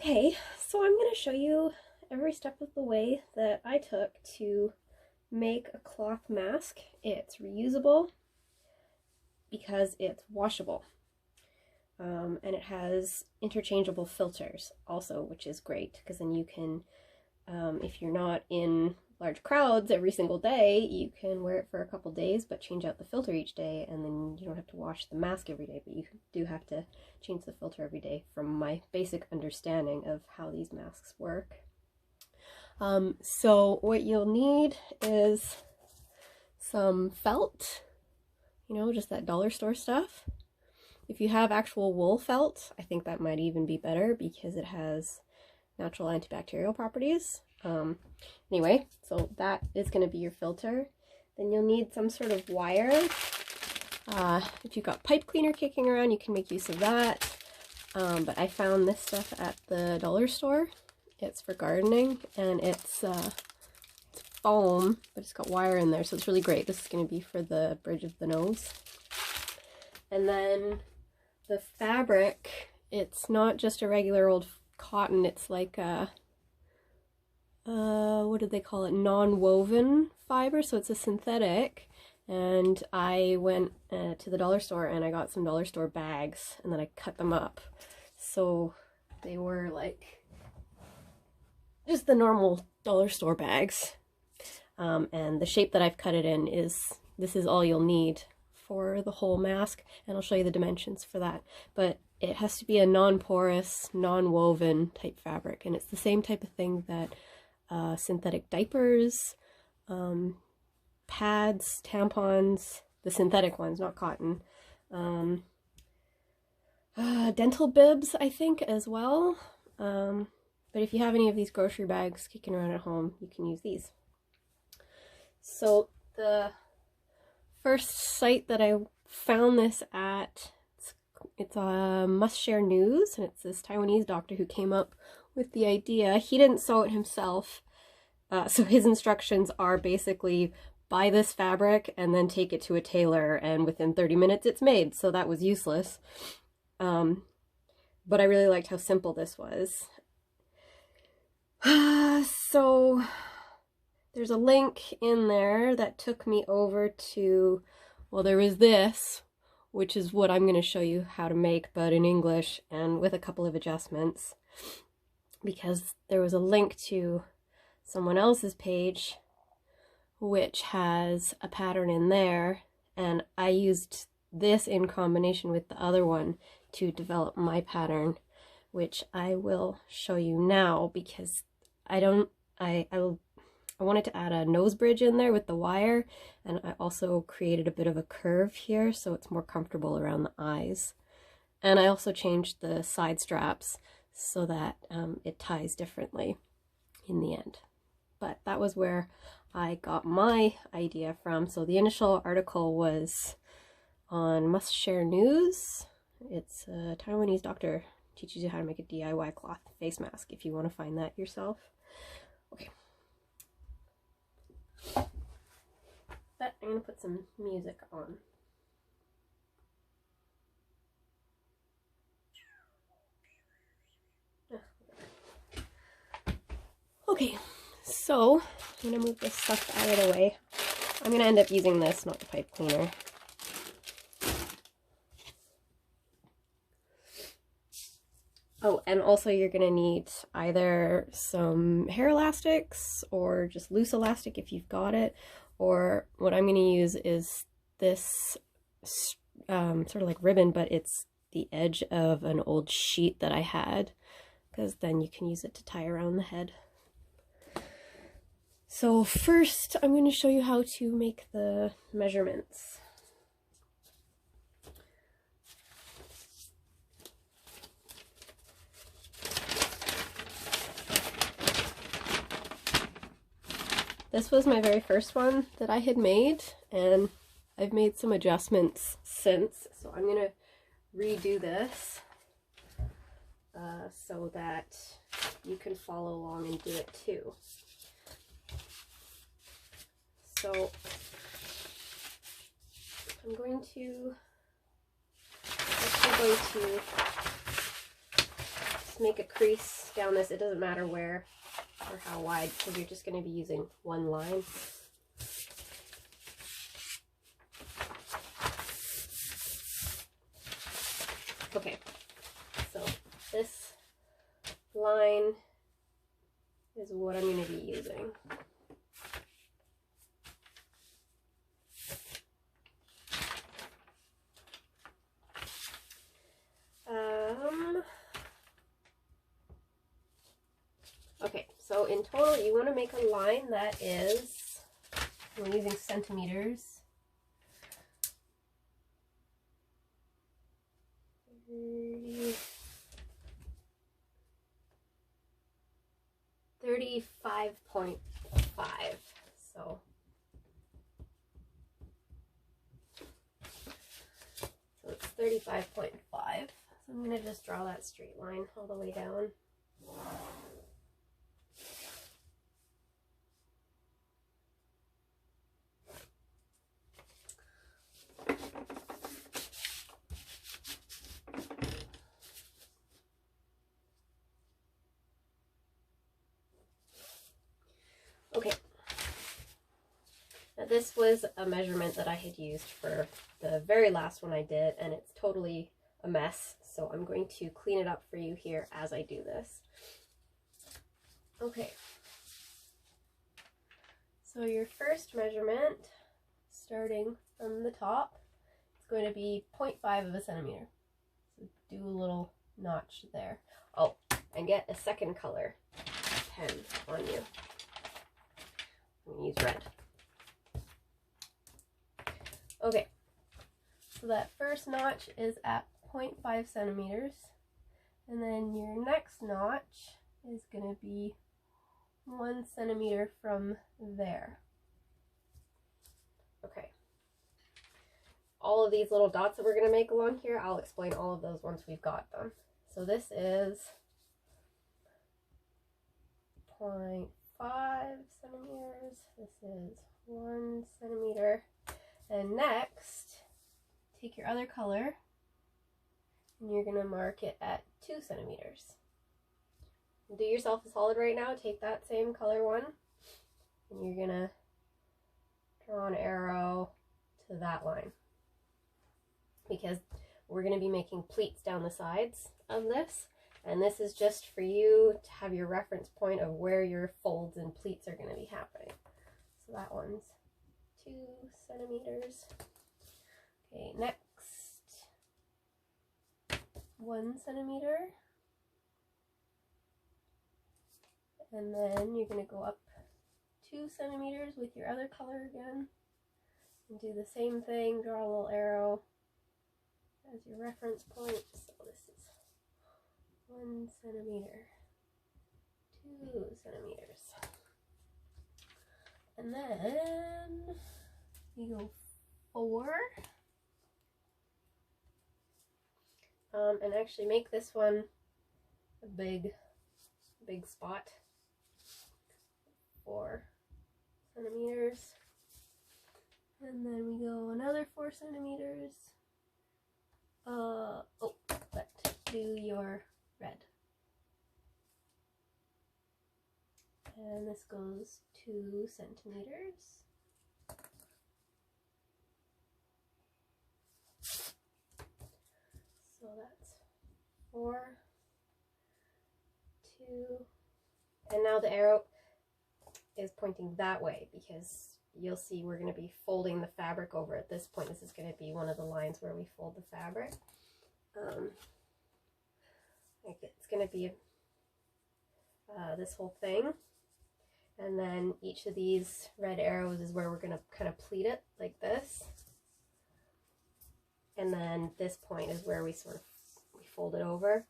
Okay, so I'm going to show you every step of the way that I took to make a cloth mask. It's reusable because it's washable. And it has interchangeable filters also, which is great because then you can, if you're not in large crowds every single day, you can wear it for a couple days but change out the filter each day, and then you don't have to wash the mask every day, but you do have to change the filter every day from my basic understanding of how these masks work. So what you'll need is some felt, just that dollar store stuff. If you have actual wool felt, I think that might even be better because it has natural antibacterial properties. Anyway, so that is going to be your filter. Then you'll need some sort of wire. If you've got pipe cleaner kicking around, you can make use of that. But I found this stuff at the dollar store. It's for gardening, and it's foam, but it's got wire in there, so it's really great. This is going to be for the bridge of the nose. And then the fabric, it's not just a regular old cotton, it's like a what do they call it, non-woven fiber, so it's a synthetic. And I went to the dollar store and I got some dollar store bags, and then I cut them up so they were like just the normal dollar store bags. And the shape that I've cut it in this is all you'll need for the whole mask, and I'll show you the dimensions for that. But it has to be a non-porous, non-woven type fabric, and it's the same type of thing that synthetic diapers, pads, tampons, the synthetic ones, not cotton, dental bibs, I think, as well. But if you have any of these grocery bags kicking around at home, you can use these. So the first site that I found this at, it's Must Share News, and it's this Taiwanese doctor who came up with the idea. He didn't sew it himself, so his instructions are basically buy this fabric and then take it to a tailor, and within 30 minutes it's made, so that was useless. But I really liked how simple this was. So there's a link in there that took me over to, well, there was this, which is what I'm going to show you how to make, but in English and with a couple of adjustments, because there was a link to someone else's page which has a pattern in there, and I used this in combination with the other one to develop my pattern, which I will show you now, because I wanted to add a nose bridge in there with the wire, and I also created a bit of a curve here so it's more comfortable around the eyes. And I also changed the side straps so that it ties differently in the end. But that was where I got my idea from. So the initial article was on Must Share News. It's a Taiwanese doctor teaches you how to make a DIY cloth face mask if you want to find that yourself. Okay. But I'm going to put some music on. Okay, so I'm going to move this stuff out of the way. I'm going to end up using this, not the pipe cleaner. Oh, and also you're going to need either some hair elastics or just loose elastic if you've got it, or what I'm going to use is this sort of like ribbon, but it's the edge of an old sheet that I had, because then you can use it to tie around the head. So first I'm going to show you how to make the measurements. This was my very first one that I had made, and I've made some adjustments since, so I'm going to redo this so that you can follow along and do it too. So I'm going to just make a crease down this. It doesn't matter where or how wide, because you're just going to be using one line. Okay, so this line is what I'm going to be using. Okay, so in total you want to make a line that is, we're using centimeters, 35.5. So it's 35.5. So I'm going to just draw that straight line all the way down. Okay, now this was a measurement that I had used for the very last one I did, and it's totally a mess, so I'm going to clean it up for you here as I do this. Okay, so your first measurement, starting from the top, is going to be 0.5 of a centimeter. So do a little notch there. Oh, and get a second color pen on you. I'm going to use red. Okay, so that first notch is at 0.5 centimeters, and then your next notch is going to be 1 centimeter from there. Okay, all of these little dots that we're going to make along here, I'll explain all of those once we've got them. So this is 0.5 centimeters, this is 1 centimeter, and next take your other color and you're going to mark it at 2 centimeters. Do yourself a solid right now, take that same color one and you're going to draw an arrow to that line, because we're going to be making pleats down the sides of this. And this is just for you to have your reference point of where your folds and pleats are going to be happening. So that one's 2 centimeters. Okay, next 1 centimeter. And then you're going to go up 2 centimeters with your other color again. And do the same thing, draw a little arrow as your reference point. So this is 1 centimeter, 2 centimeters, and then you go 4, and actually make this one a big spot, 4 centimeters, and then we go another 4 centimeters. But do your red. And this goes 2 centimeters. So that's 4, 2, and now the arrow is pointing that way, because you'll see we're going to be folding the fabric over at this point. This is going to be one of the lines where we fold the fabric. Like it's going to be this whole thing, and then each of these red arrows is where we're going to kind of pleat it like this, and then this point is where we fold it over.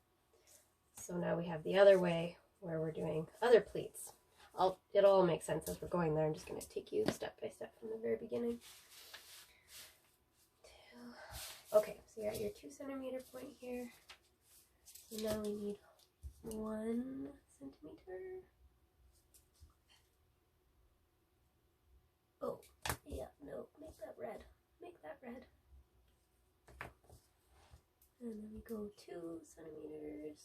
So now we have the other way where we're doing other pleats. It'll all make sense as we're going there. I'm just going to take you step by step from the very beginning. Okay, so you're at your 2 centimeter point here. So now we need 1 centimeter. Oh, yeah, no, make that red. Make that red. And then we go 2 centimeters.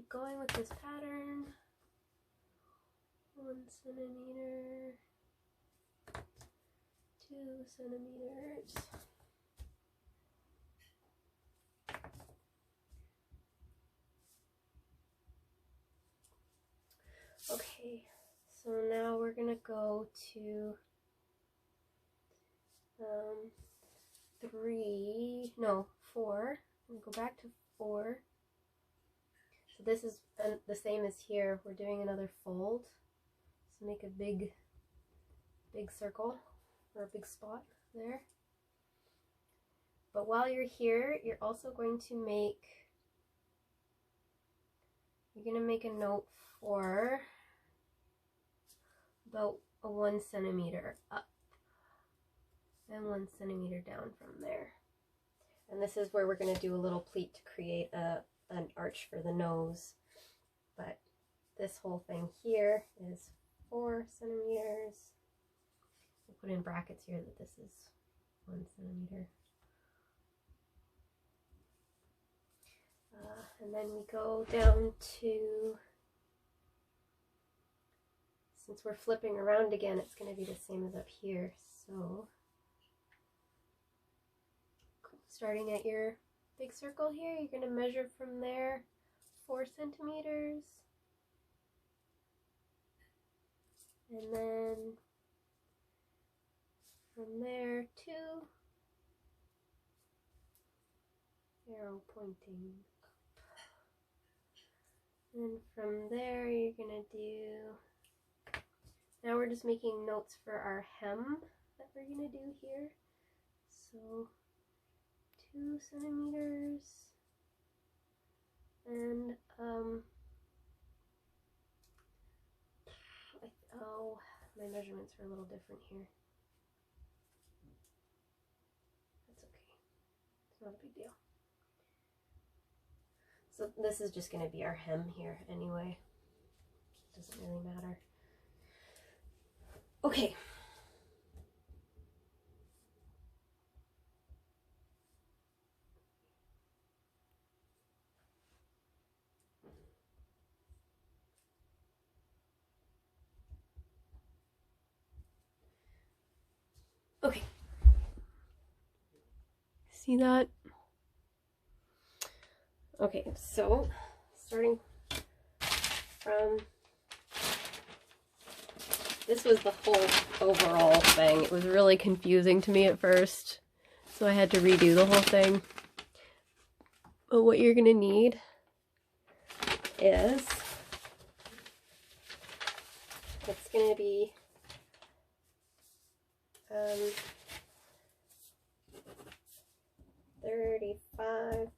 keep going with this pattern. 1 centimeter, 2 centimeters. Okay, so now we're gonna go to 4. We'll go back to 4. So this is the same as here. We're doing another fold. So make a big circle or a big spot there. But while you're here, you're also going to make a note for about a 1 centimeter up and 1 centimeter down from there. And this is where we're going to do a little pleat to create an arch for the nose. But this whole thing here is 4 centimeters. We'll put in brackets here that this is 1 centimeter. And then we go down to, since we're flipping around again, it's going to be the same as up here. So starting at your big circle here, you're going to measure from there 4 centimeters. And then from there 2, arrow pointing up. And from there you're going to do, now we're just making notes for our hem that we're going to do here. So 2 centimeters and oh, my measurements are a little different here. That's okay. It's not a big deal. So this is just going to be our hem here anyway. It doesn't really matter. Okay. Okay. See that? Okay, so starting from, this was the whole overall thing. It was really confusing to me at first, so I had to redo the whole thing. But what you're gonna need is, it's gonna be 35.5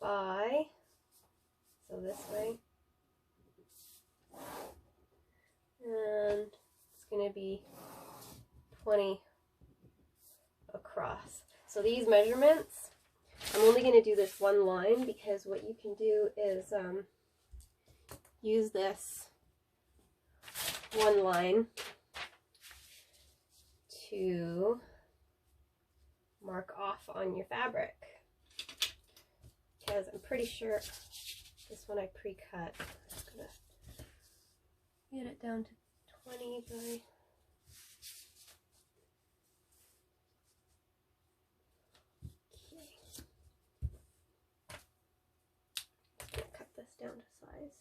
by, so this way, and it's going to be 20 across. So these measurements, I'm only going to do this one line, because what you can do is use this one line to mark off on your fabric, because I'm pretty sure this one I pre-cut. I'm just gonna get it down to 20 by, okay. Just gonna cut this down to size.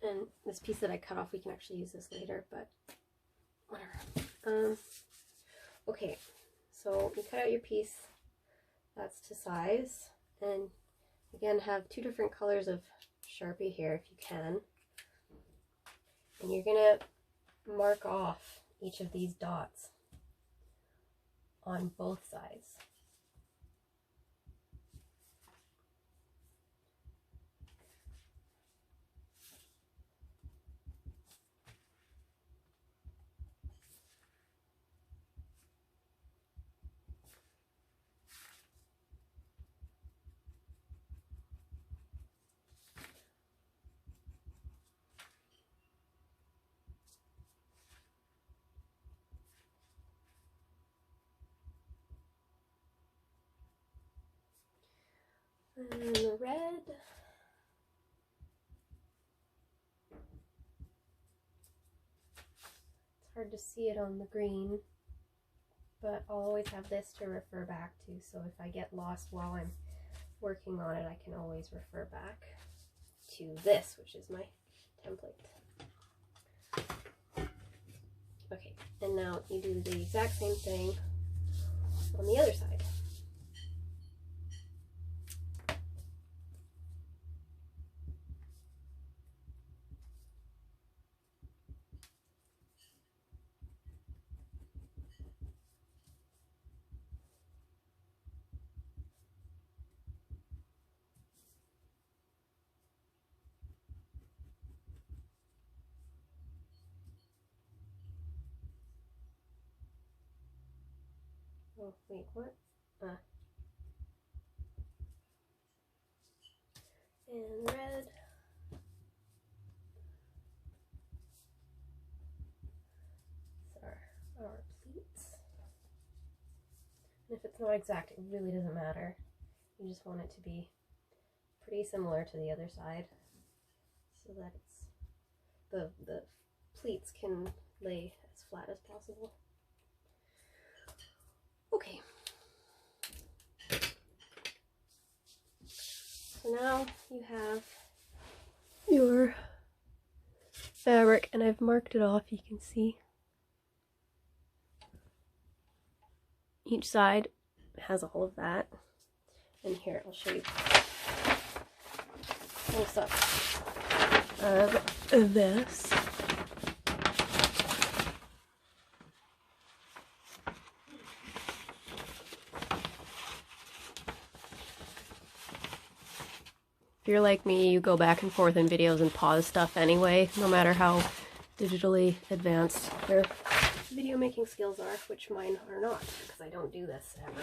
And this piece that I cut off, we can actually use this later, but whatever. Okay, so you cut out your piece, that's to size, and again have 2 different colors of Sharpie here if you can. And you're gonna mark off each of these dots on both sides. And the red. It's hard to see it on the green, but I'll always have this to refer back to, so if I get lost while I'm working on it, I can always refer back to this, which is my template. Okay, and now you do the exact same thing on the other side. Oh, wait, what? And red. Our pleats. And if it's not exact, it really doesn't matter. You just want it to be pretty similar to the other side, so that it's the pleats can lay as flat as possible. Okay. So now you have your fabric, and I've marked it off, you can see. Each side has all of that. And here, I'll show you close up of this. If you're like me, you go back and forth in videos and pause stuff anyway, no matter how digitally advanced their video making skills are, which mine are not, because I don't do this ever.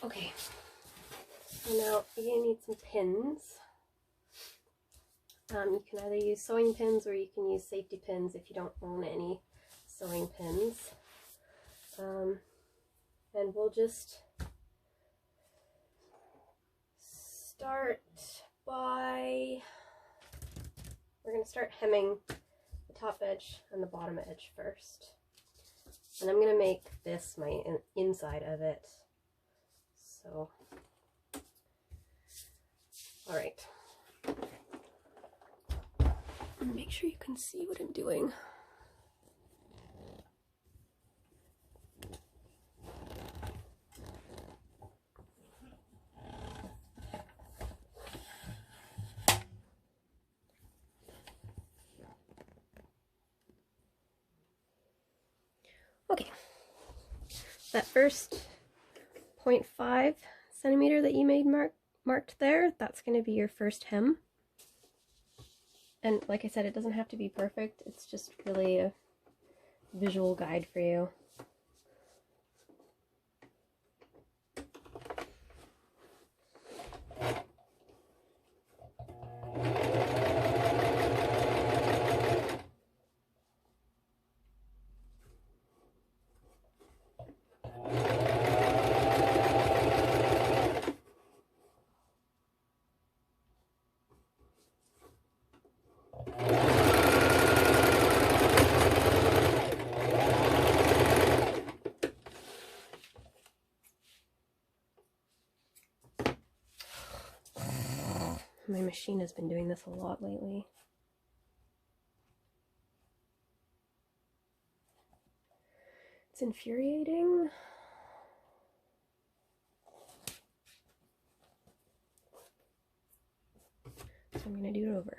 Okay, so now you're going to need some pins. You can either use sewing pins or you can use safety pins if you don't own any sewing pins. And we'll just start by, we're going to start hemming the top edge and the bottom edge first. And I'm going to make this my inside of it. So, all right. Make sure you can see what I'm doing. Okay, that first 0.5 centimeter that you made marked there, that's going to be your first hem. And like I said, it doesn't have to be perfect, it's just really a visual guide for you. My machine has been doing this a lot lately. It's infuriating. So I'm going to do it over.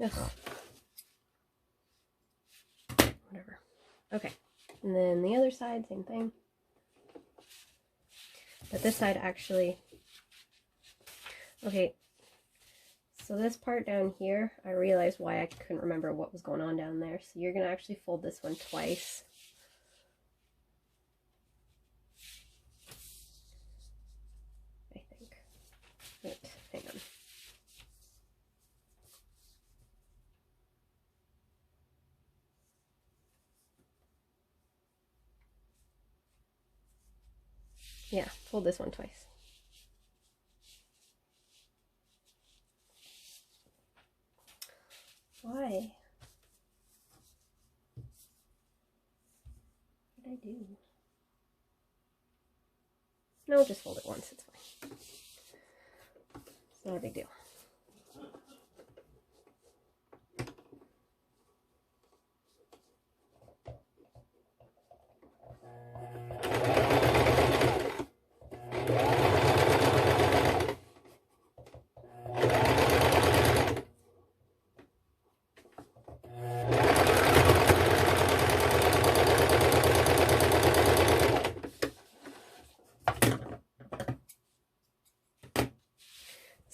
Ugh. And then the other side, same thing. But this side actually, okay, so this part down here, I realized why I couldn't remember what was going on down there. So you're going to actually fold this one twice. I think. Wait, hang on. Yeah, fold this one twice. Why? What did I do? No, just fold it once, it's fine. It's not a big deal.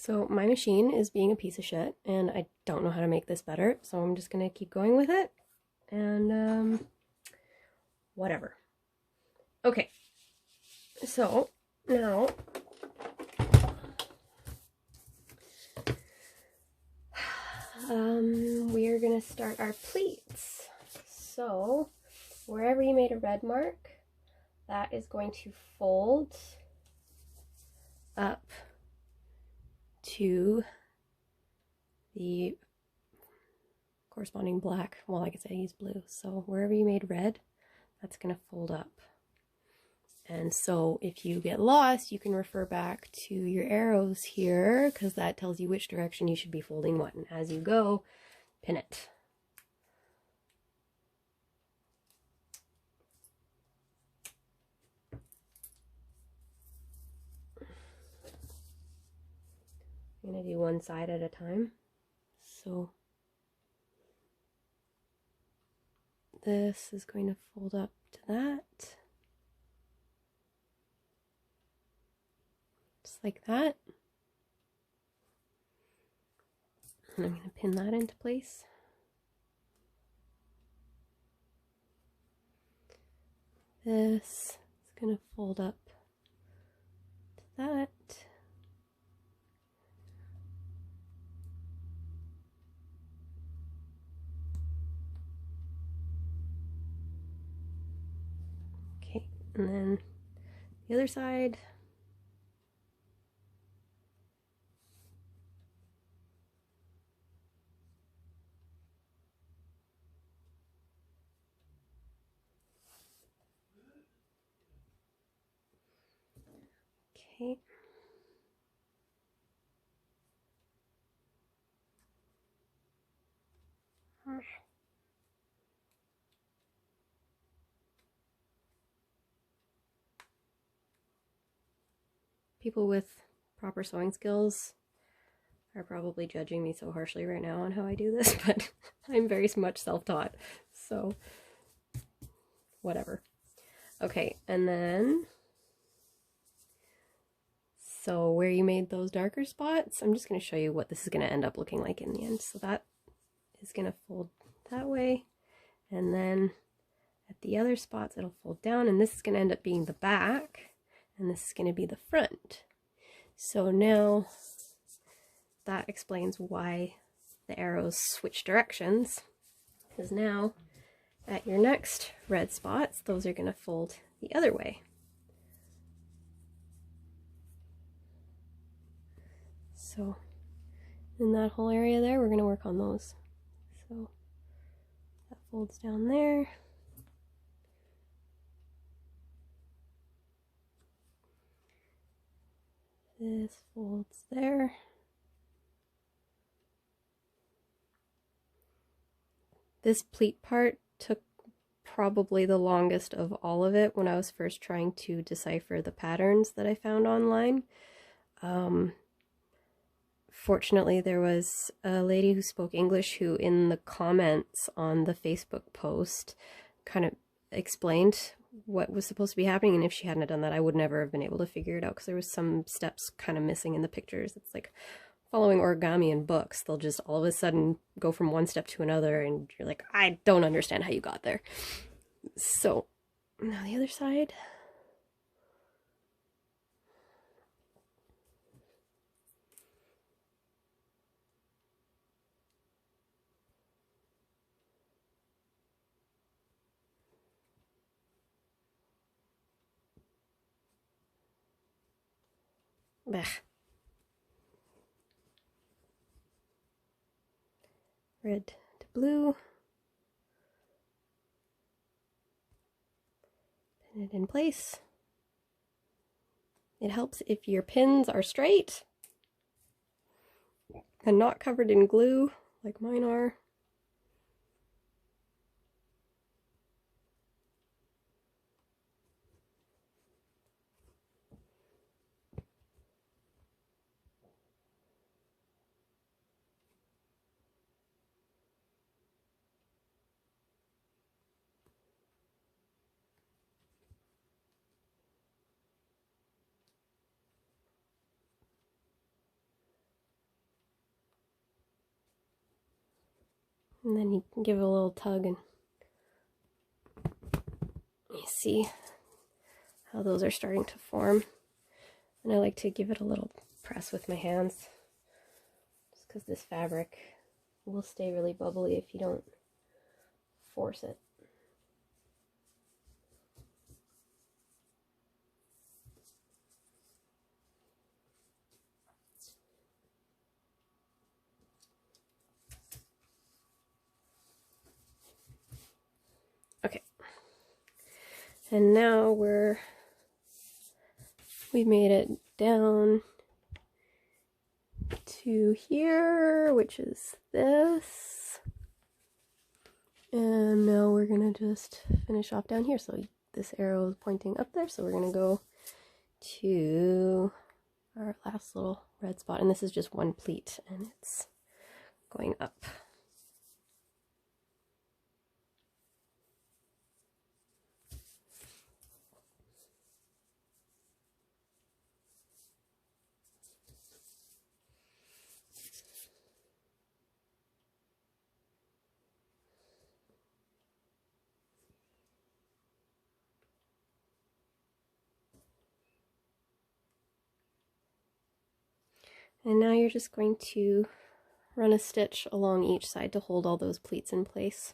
So my machine is being a piece of shit, and I don't know how to make this better, so I'm just gonna keep going with it, and whatever. Okay, so now we are gonna start our pleats. So wherever you made a red mark, that is going to fold up to the corresponding black. Well, like I said, I use blue. So wherever you made red, that's going to fold up. And so if you get lost, you can refer back to your arrows here, because that tells you which direction you should be folding what. And as you go, pin it. I'm going to do one side at a time. So this is going to fold up to that. Just like that. And I'm going to pin that into place. This is going to fold up to that. Okay, and then the other side. Okay. People with proper sewing skills are probably judging me so harshly right now on how I do this, but I'm very much self-taught, so whatever. Okay, and then, so where you made those darker spots, I'm just going to show you what this is going to end up looking like in the end. So that is going to fold that way, and then at the other spots it'll fold down, and this is going to end up being the back, and this is going to be the front. So now that explains why the arrows switch directions, because now at your next red spots, those are going to fold the other way. So in that whole area there, we're going to work on those. So that folds down there. This folds there. This pleat part took probably the longest of all of it when I was first trying to decipher the patterns that I found online. Fortunately, there was a lady who spoke English who in the comments on the Facebook post kind of explained what was supposed to be happening, and if she hadn't done that, I would never have been able to figure it out, because there was some steps kind of missing in the pictures. It's like following origami in books. They'll just all of a sudden go from one step to another, and you're like, I don't understand how you got there. So now the other side. Blech. Red to blue. Pin it in place. It helps if your pins are straight and not covered in glue like mine are. And then you can give it a little tug, and you see how those are starting to form. And I like to give it a little press with my hands, just because this fabric will stay really bubbly if you don't force it. Okay, and now we've made it down to here, which is this, and now we're gonna just finish off down here. So this arrow is pointing up there, so we're gonna go to our last little red spot, and this is just one pleat, and it's going up. And now you're just going to run a stitch along each side to hold all those pleats in place.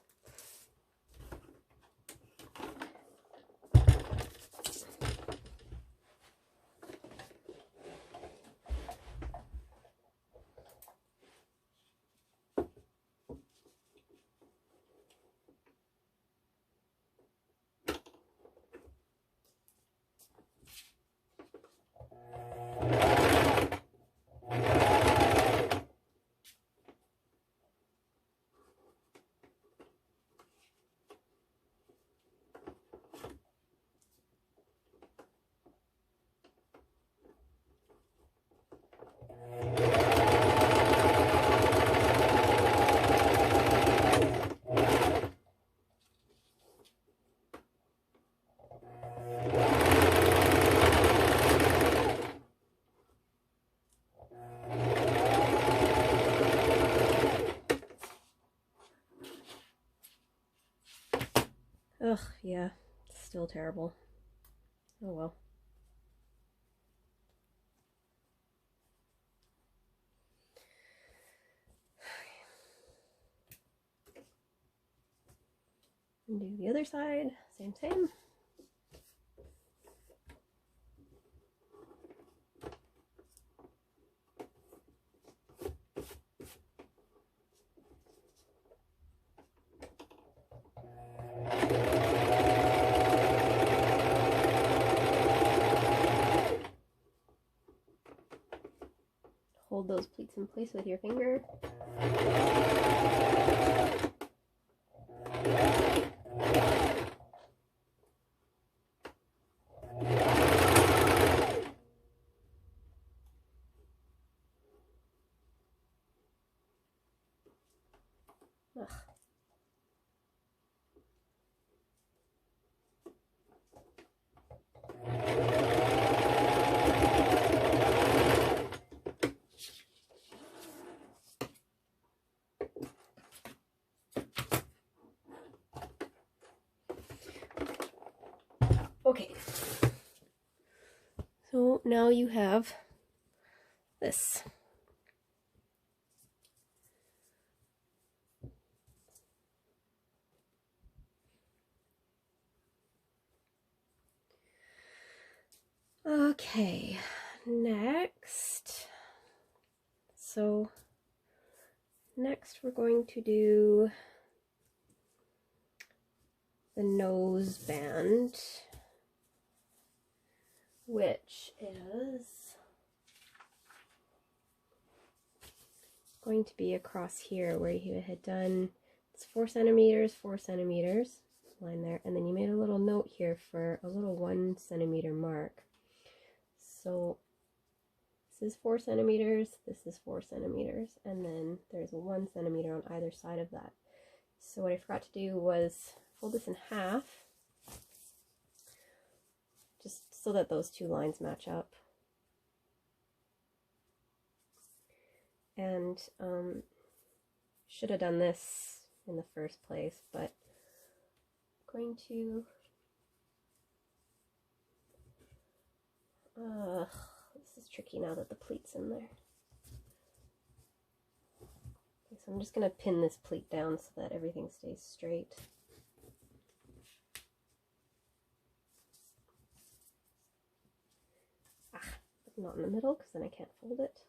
Ugh, yeah, it's still terrible. Oh well. And do the other side, same. Hold those pleats in place with your finger. Ugh. Okay. So now you have this. Okay, next. So next we're going to do the nose band, which is going to be across here where you had done, it's 4 centimeters, 4 centimeters, line there, and then you made a little note here for a little 1 centimeter mark. So this is 4 centimeters, this is 4 centimeters, and then there's 1 centimeter on either side of that. So what I forgot to do was fold this in half, just so that those two lines match up. And should have done this in the first place, but I'm going to this is tricky now that the pleat's in there. Okay, so I'm just going to pin this pleat down so that everything stays straight. Not in the middle because then I can't fold it.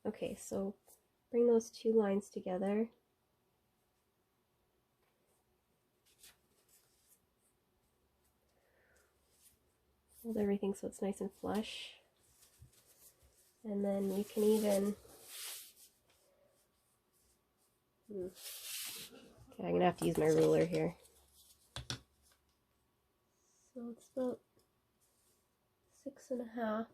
Okay, so bring those two lines together. Hold everything so it's nice and flush. And then you can even, okay, I'm gonna have to use my ruler here. So it's about 6.5